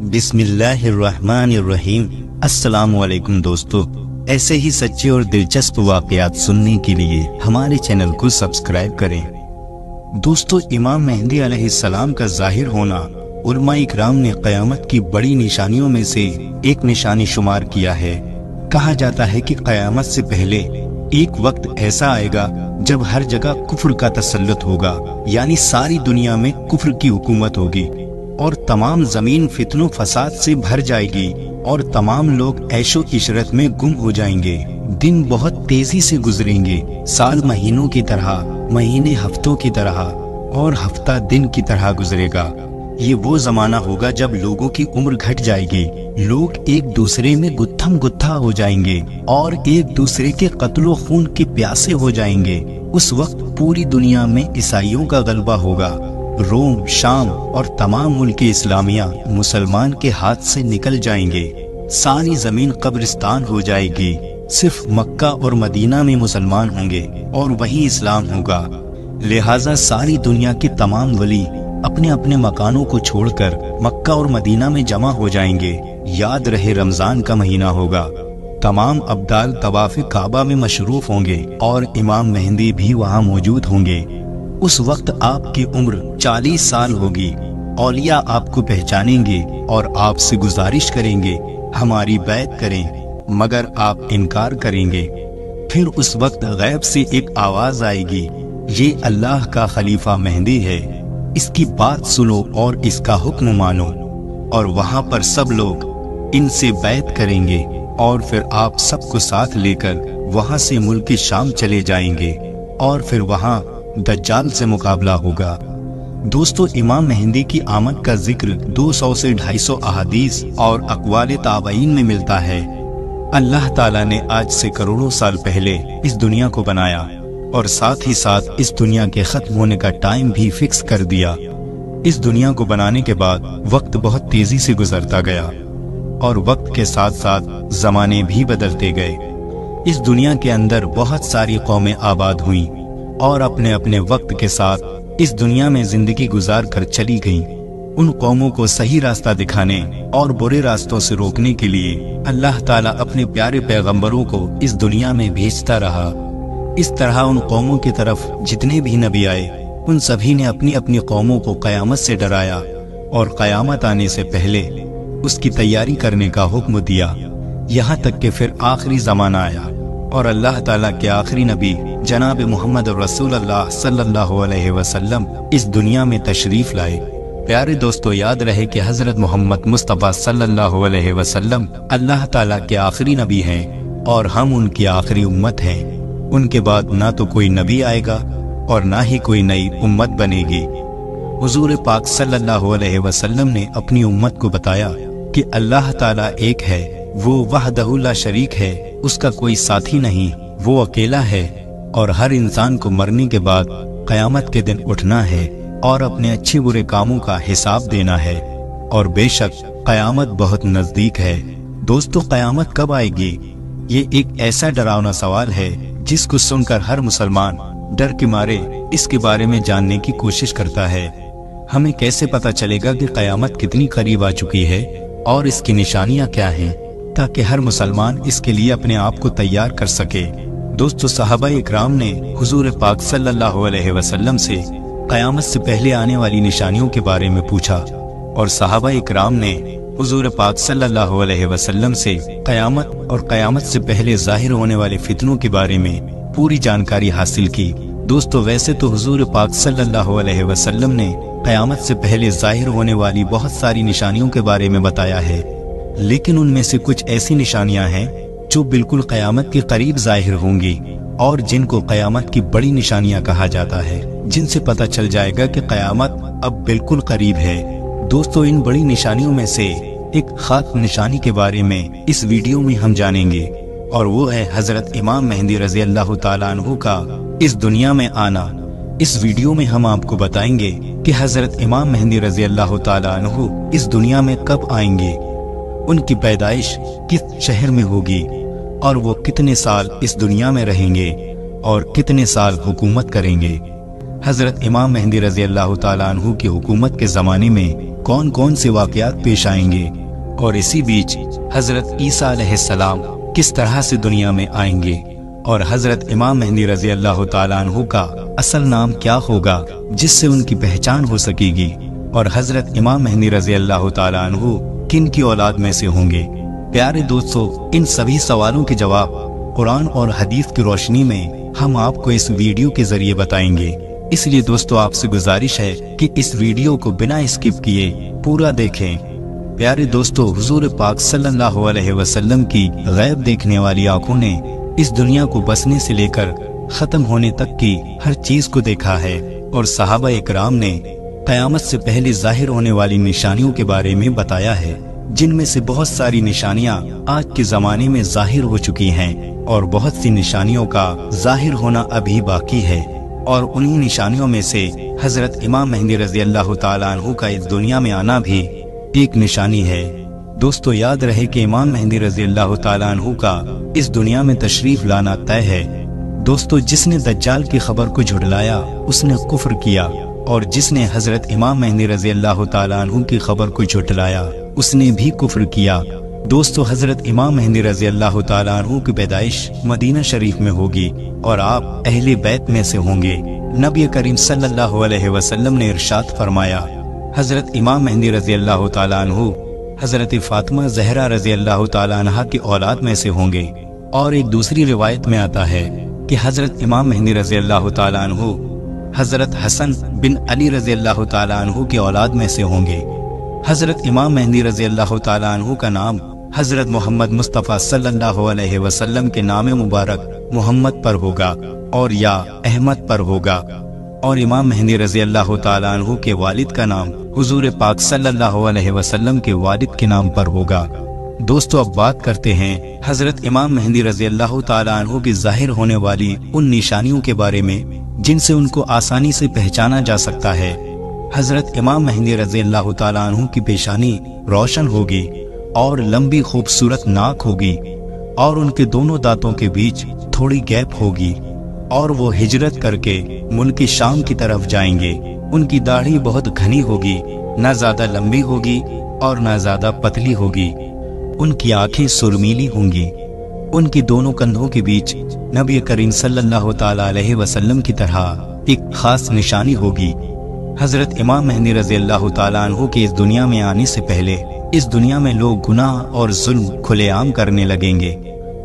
بسم اللہ الرحمن الرحیم۔ السلام علیکم دوستو، ایسے ہی سچے اور دلچسپ واقعات سننے کے لیے ہمارے چینل کو سبسکرائب کریں۔ دوستو، امام مہدی علیہ السلام کا ظاہر ہونا علماء اکرام نے قیامت کی بڑی نشانیوں میں سے ایک نشانی شمار کیا ہے۔ کہا جاتا ہے کہ قیامت سے پہلے ایک وقت ایسا آئے گا جب ہر جگہ کفر کا تسلط ہوگا، یعنی ساری دنیا میں کفر کی حکومت ہوگی اور تمام زمین فتن و فساد سے بھر جائے گی اور تمام لوگ عیش و عشرت میں گم ہو جائیں گے۔ دن بہت تیزی سے گزریں گے، سال مہینوں کی طرح، مہینے ہفتوں کی طرح اور ہفتہ دن کی طرح گزرے گا۔ یہ وہ زمانہ ہوگا جب لوگوں کی عمر گھٹ جائے گی، لوگ ایک دوسرے میں گتھم گتھا ہو جائیں گے اور ایک دوسرے کے قتل و خون کے پیاسے ہو جائیں گے۔ اس وقت پوری دنیا میں عیسائیوں کا غلبہ ہوگا۔ روم، شام اور تمام ملک اسلامیہ مسلمان کے ہاتھ سے نکل جائیں گے۔ ساری زمین قبرستان ہو جائے گی، صرف مکہ اور مدینہ میں مسلمان ہوں گے اور وہیں اسلام ہوگا۔ لہٰذا ساری دنیا کے تمام ولی اپنے اپنے مکانوں کو چھوڑ کر مکہ اور مدینہ میں جمع ہو جائیں گے۔ یاد رہے رمضان کا مہینہ ہوگا، تمام ابدال طواف کعبہ میں مشروف ہوں گے اور امام مہدی بھی وہاں موجود ہوں گے۔ اس وقت آپ کی عمر 40 سال ہوگی۔ اولیاء آپ کو پہچانیں گے اور آپ سے گزارش کریں گے ہماری بیعت کریں، مگر آپ انکار کریں گے۔ پھر اس وقت غیب سے ایک آواز آئے گی، یہ اللہ کا خلیفہ مہدی ہے، اس کی بات سنو اور اس کا حکم مانو۔ اور وہاں پر سب لوگ ان سے بیعت کریں گے اور پھر آپ سب کو ساتھ لے کر وہاں سے ملک شام چلے جائیں گے اور پھر وہاں دجال سے مقابلہ ہوگا۔ دوستو، امام مہدی کی آمد کا ذکر 200 سے 250 احادیث اور اقوال تابعین میں ملتا ہے۔ اللہ تعالیٰ نے آج سے کروڑوں سال پہلے اس دنیا کو بنایا اور ساتھ ہی ساتھ اس دنیا کے ختم ہونے کا ٹائم بھی فکس کر دیا۔ اس دنیا کو بنانے کے بعد وقت بہت تیزی سے گزرتا گیا اور وقت کے ساتھ ساتھ زمانے بھی بدلتے گئے۔ اس دنیا کے اندر بہت ساری قومیں آباد ہوئیں اور اپنے اپنے وقت کے ساتھ اس دنیا میں زندگی گزار کر چلی گئیں۔ ان قوموں کو صحیح راستہ دکھانے اور برے راستوں سے روکنے کے لیے اللہ تعالیٰ اپنے پیارے پیغمبروں کو اس دنیا میں بھیجتا رہا۔ اس طرح ان قوموں کی طرف جتنے بھی نبی آئے، ان سبھی نے اپنی اپنی قوموں کو قیامت سے ڈرایا اور قیامت آنے سے پہلے اس کی تیاری کرنے کا حکم دیا، یہاں تک کہ پھر آخری زمانہ آیا اور اللہ تعالیٰ کے آخری نبی جناب محمد رسول اللہ صلی اللہ علیہ وسلم اس دنیا میں تشریف لائے۔ پیارے دوستو، یاد رہے کہ حضرت محمد مصطفیٰ صلی اللہ علیہ وسلم اللہ تعالیٰ کے آخری نبی ہیں اور ہم ان کی آخری امت ہیں۔ ان کے بعد نہ تو کوئی نبی آئے گا اور نہ ہی کوئی نئی امت بنے گی۔ حضور پاک صلی اللہ علیہ وسلم نے اپنی امت کو بتایا کہ اللہ تعالیٰ ایک ہے، وہ وحدہ لا شریک ہے، اس کا کوئی ساتھی نہیں، وہ اکیلا ہے اور ہر انسان کو مرنے کے بعد قیامت کے دن اٹھنا ہے اور اپنے اچھے برے کاموں کا حساب دینا ہے، اور بے شک قیامت بہت نزدیک ہے۔ دوستو، قیامت کب آئے گی؟ یہ ایک ایسا ڈراؤنا سوال ہے جس کو سن کر ہر مسلمان ڈر کے مارے اس کے بارے میں جاننے کی کوشش کرتا ہے۔ ہمیں کیسے پتہ چلے گا کہ قیامت کتنی قریب آ چکی ہے اور اس کی نشانیاں کیا ہیں، تاکہ ہر مسلمان اس کے لیے اپنے آپ کو تیار کر سکے؟ دوستو، صحابہ اکرام نے حضور پاک صلی اللہ علیہ وسلم سے قیامت سے پہلے آنے والی نشانیوں کے بارے میں پوچھا اور صحابہ اکرام نے حضور پاک صلی اللہ علیہ وسلم سے قیامت اور قیامت سے پہلے ظاہر ہونے والے فتنوں کے بارے میں پوری جانکاری حاصل کی۔ دوستو، ویسے تو حضور پاک صلی اللہ علیہ وسلم نے قیامت سے پہلے ظاہر ہونے والی بہت ساری نشانیوں کے بارے میں بتایا ہے، لیکن ان میں سے کچھ ایسی نشانیاں ہیں جو بالکل قیامت کے قریب ظاہر ہوں گی اور جن کو قیامت کی بڑی نشانیاں کہا جاتا ہے، جن سے پتہ چل جائے گا کہ قیامت اب بالکل قریب ہے۔ دوستو، ان بڑی نشانیوں میں سے ایک خاص نشانی کے بارے میں اس ویڈیو میں ہم جانیں گے، اور وہ ہے حضرت امام مہدی رضی اللہ تعالیٰ عنہ کا اس دنیا میں آنا۔ اس ویڈیو میں ہم آپ کو بتائیں گے کہ حضرت امام مہدی رضی اللہ تعالیٰ عنہ اس دنیا میں کب آئیں گے، ان کی پیدائش کس شہر میں ہوگی اور وہ کتنے سال اس دنیا میں رہیں گے اور کتنے سال حکومت کریں گے۔ حضرت امام مہدی رضی اللہ تعالیٰ عنہ کی حکومت کے زمانے میں کون کون سے واقعات پیش آئیں گے، اور اسی بیچ حضرت عیسیٰ علیہ السلام کس طرح سے دنیا میں آئیں گے، اور حضرت امام مہدی رضی اللہ تعالیٰ عنہ کا اصل نام کیا ہوگا جس سے ان کی پہچان ہو سکے گی، اور حضرت امام مہدی رضی اللہ تعالیٰ عنہ کن کی اولاد میں سے ہوں گے۔ پیارے دوستو، ان سبھی سوالوں کے جواب قرآن اور حدیث کی روشنی میں ہم آپ کو اس ویڈیو کے ذریعے بتائیں گے، اس لیے دوستو آپ سے گزارش ہے کہ اس ویڈیو کو بنا اسکپ کیے پورا دیکھیں۔ پیارے دوستو، حضور پاک صلی اللہ علیہ وسلم کی غیب دیکھنے والی آنکھوں نے اس دنیا کو بسنے سے لے کر ختم ہونے تک کی ہر چیز کو دیکھا ہے، اور صحابہ اکرام نے قیامت سے پہلے ظاہر ہونے والی نشانیوں کے بارے میں بتایا ہے، جن میں سے بہت ساری نشانیاں آج کے زمانے میں ظاہر ہو چکی ہیں، اور بہت سی نشانیوں کا ظاہر ہونا ابھی باقی ہے، اور انہی نشانیوں میں سے حضرت امام مہدی رضی اللہ تعالیٰ عنہ کا اس دنیا میں آنا بھی ایک نشانی ہے۔ دوستو یاد رہے کہ امام مہدی رضی اللہ تعالیٰ عنہ کا اس دنیا میں تشریف لانا طے ہے۔ دوستو جس نے دجال کی خبر کو جھٹلایا اس نے کفر کیا، اور جس نے حضرت امام مہدی رضی اللہ تعالیٰ عنہ کی خبر کو جھٹلایا اس نے بھی کفر کیا۔ دوستو حضرت امام مہدی رضی اللہ تعالیٰ عنہ کی پیدائش مدینہ شریف میں ہوگی، اور آپ اہل بیت میں سے ہوں گے۔ نبی کریم صلی اللہ علیہ وسلم نے ارشاد فرمایا، حضرت امام مہدی رضی اللہ تعالیٰ عنہ حضرت فاطمہ زہرا رضی اللہ تعالیٰ عنہ کی اولاد میں سے ہوں گے، اور ایک دوسری روایت میں آتا ہے کہ حضرت امام مہدی رضی اللہ تعالیٰ عنہ حضرت حسن بن علی رضی اللہ تعالیٰ عنہ کی اولاد میں سے ہوں گے۔ حضرت امام مہدی رضی اللہ تعالیٰ عنہ کا نام حضرت محمد مصطفیٰ صلی اللہ علیہ وسلم کے نام مبارک محمد پر ہوگا اور یا احمد پر ہوگا، اور امام مہدی رضی اللہ تعالیٰ عنہ کے والد کا نام حضور پاک صلی اللہ علیہ وسلم کے والد کے نام پر ہوگا۔ دوستو اب بات کرتے ہیں حضرت امام مہدی رضی اللہ تعالیٰ عنہ کی ظاہر ہونے والی ان نشانیوں کے بارے میں جن سے ان کو آسانی سے پہچانا جا سکتا ہے۔ حضرت امام مہدی رضی اللہ تعالیٰ عنہ کی پیشانی روشن ہوگی اور لمبی خوبصورت ناک ہوگی، اور ان کے دونوں دانتوں کے بیچ تھوڑی گیپ ہوگی، اور وہ ہجرت کر کے ملک شام کی طرف جائیں گے۔ ان کی داڑھی بہت گھنی ہوگی، نہ زیادہ لمبی ہوگی اور نہ زیادہ پتلی ہوگی۔ ان کی آنکھیں سرمیلی ہوں گی۔ ان کی دونوں کندھوں کے بیچ نبی کریم صلی اللہ تعالیٰ علیہ وسلم کی طرح ایک خاص نشانی ہوگی۔ حضرت امام مہدی رضی اللہ تعالیٰ عنہ کے اس دنیا میں آنے سے پہلے اس دنیا میں لوگ گناہ اور ظلم کھلے عام کرنے لگیں گے،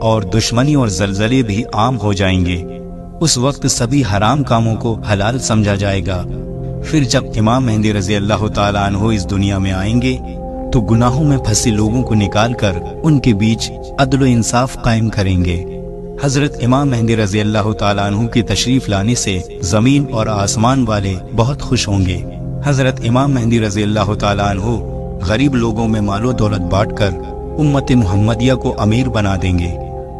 اور دشمنی اور زلزلے بھی عام ہو جائیں گے۔ اس وقت سبھی حرام کاموں کو حلال سمجھا جائے گا۔ پھر جب امام مہدی رضی اللہ تعالیٰ عنہ اس دنیا میں آئیں گے تو گناہوں میں پھنسے لوگوں کو نکال کر ان کے بیچ عدل و انصاف قائم کریں گے۔ حضرت امام مہدی رضی اللہ تعالیٰ عنہ کی تشریف لانے سے زمین اور آسمان والے بہت خوش ہوں گے۔ حضرت امام مہدی رضی اللہ تعالیٰ عنہ غریب لوگوں میں مال و دولت بانٹ کر امت محمدیہ کو امیر بنا دیں گے،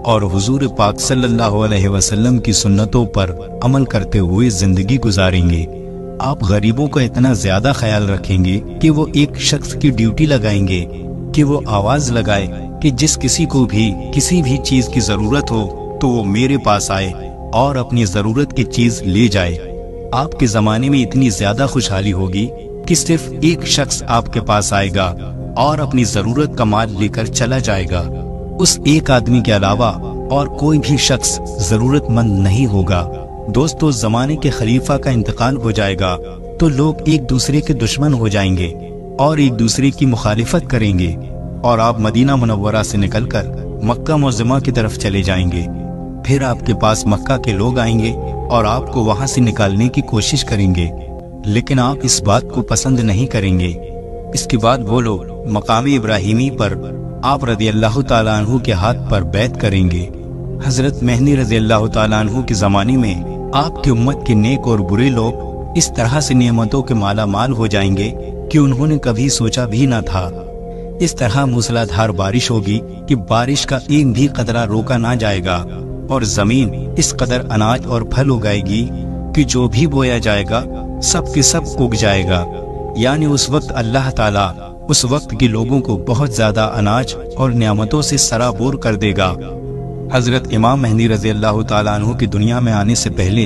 اور حضور پاک صلی اللہ علیہ وسلم کی سنتوں پر عمل کرتے ہوئے زندگی گزاریں گے۔ آپ غریبوں کا اتنا زیادہ خیال رکھیں گے کہ وہ ایک شخص کی ڈیوٹی لگائیں گے کہ وہ آواز لگائے کہ جس کسی کو بھی کسی بھی چیز کی ضرورت ہو تو وہ میرے پاس آئے اور اپنی ضرورت کی چیز لے جائے۔ آپ کے زمانے میں اتنی زیادہ خوشحالی ہوگی کہ صرف ایک شخص آپ کے پاس آئے گا اور اپنی ضرورت کا مال لے کر چلا جائے گا۔ اس ایک آدمی کے علاوہ اور کوئی بھی شخص ضرورت مند نہیں ہوگا۔ دوستو زمانے کے خلیفہ کا انتقال ہو جائے گا تو لوگ ایک دوسرے کے دشمن ہو جائیں گے اور ایک دوسرے کی مخالفت کریں گے، اور آپ مدینہ منورہ سے نکل کر مکہ معظمہ کی طرف چلے جائیں گے۔ پھر آپ کے پاس مکہ کے لوگ آئیں گے اور آپ کو وہاں سے نکالنے کی کوشش کریں گے، لیکن آپ اس بات کو پسند نہیں کریں گے۔ اس کے بعد وہ لوگ مقام ابراہیمی پر آپ رضی اللہ تعالیٰ عنہ کے ہاتھ پر بیعت کریں گے۔ حضرت مہدی رضی اللہ تعالیٰ عنہ کے زمانے میں آپ کی امت کے نیک اور برے لوگ اس طرح سے نعمتوں کے مالا مال ہو جائیں گے کہ انہوں نے کبھی سوچا بھی نہ تھا۔ اس طرح موسلا دھار بارش ہوگی کہ بارش کا ایک بھی قطرہ روکا نہ جائے گا، اور زمین اس قدر اناج اور پھل اگائے گی کہ جو بھی بویا جائے گا سب کے سب اگ جائے گا۔ یعنی اس وقت اللہ تعالیٰ اس وقت کے لوگوں کو بہت زیادہ اناج اور نعمتوں سے سرابور کر دے گا۔ حضرت امام مہدی رضی اللہ تعالیٰ عنہ کی دنیا میں آنے سے پہلے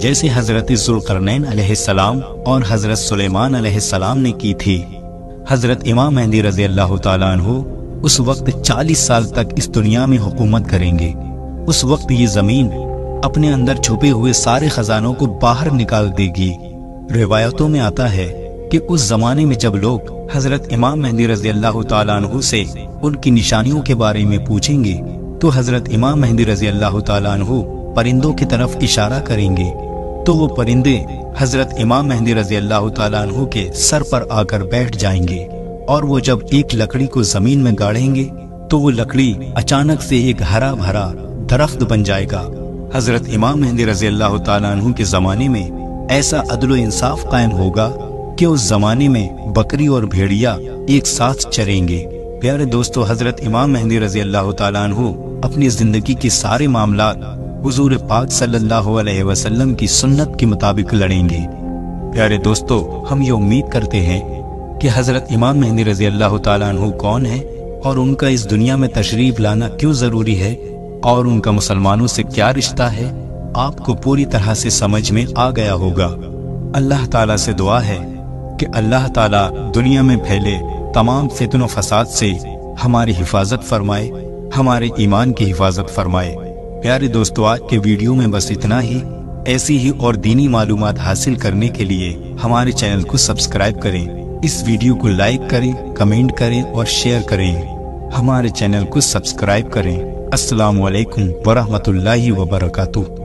جیسے حضرت ذوالقرنین علیہ السلام اور حضرت سلیمان علیہ السلام نے کی تھی۔ حضرت امام مہدی رضی اللہ تعالیٰ عنہ اس وقت 40 سال تک اس دنیا میں حکومت کریں گے۔ اس وقت یہ زمین اپنے اندر چھپے ہوئے سارے خزانوں کو باہر نکال دے گی۔ روایتوں میں آتا ہے کہ اس زمانے میں جب لوگ حضرت امام مہدی رضی اللہ تعالیٰ عنہ سے ان کی نشانیوں کے بارے میں پوچھیں گے تو حضرت امام مہدی رضی اللہ تعالیٰ عنہ پرندوں کی طرف اشارہ کریں گے تو وہ پرندے حضرت امام مہدی رضی اللہ تعالیٰ عنہ کے سر پر آ کر بیٹھ جائیں گے، اور وہ جب ایک لکڑی کو زمین میں گاڑیں گے تو وہ لکڑی اچانک سے ایک ہرا بھرا درخت بن جائے گا۔ حضرت امام مہدی رضی اللہ تعالیٰ عنہ کے زمانے میں ایسا عدل و انصاف قائم ہوگا کہ اس زمانے میں بکری اور بھیڑیا ایک ساتھ چریں گے۔ پیارے دوستو، حضرت امام مہدی رضی اللہ تعالیٰ عنہ اپنی زندگی کے سارے معاملات حضور پاک صلی اللہ علیہ وسلم کی سنت کے مطابق لڑیں گے۔ پیارے دوستو، ہم یہ امید کرتے ہیں کہ حضرت امام مہدی رضی اللہ تعالیٰ عنہ کون ہے اور ان کا اس دنیا میں تشریف لانا کیوں ضروری ہے اور ان کا مسلمانوں سے کیا رشتہ ہے، آپ کو پوری طرح سے سمجھ میں آ گیا ہوگا۔ اللہ تعالیٰ سے دعا ہے کہ اللہ تعالیٰ دنیا میں پھیلے تمام فتن و فساد سے ہماری حفاظت فرمائے، ہمارے ایمان کی حفاظت فرمائے۔ پیارے دوستو، آج کے ویڈیو میں بس اتنا ہی۔ ایسی ہی اور دینی معلومات حاصل کرنے کے لیے ہمارے چینل کو سبسکرائب کریں، اس ویڈیو کو لائک کریں، کمنٹ کریں اور شیئر کریں۔ ہمارے چینل کو سبسکرائب کریں۔ السلام علیکم ورحمۃ اللہ وبرکاتہ۔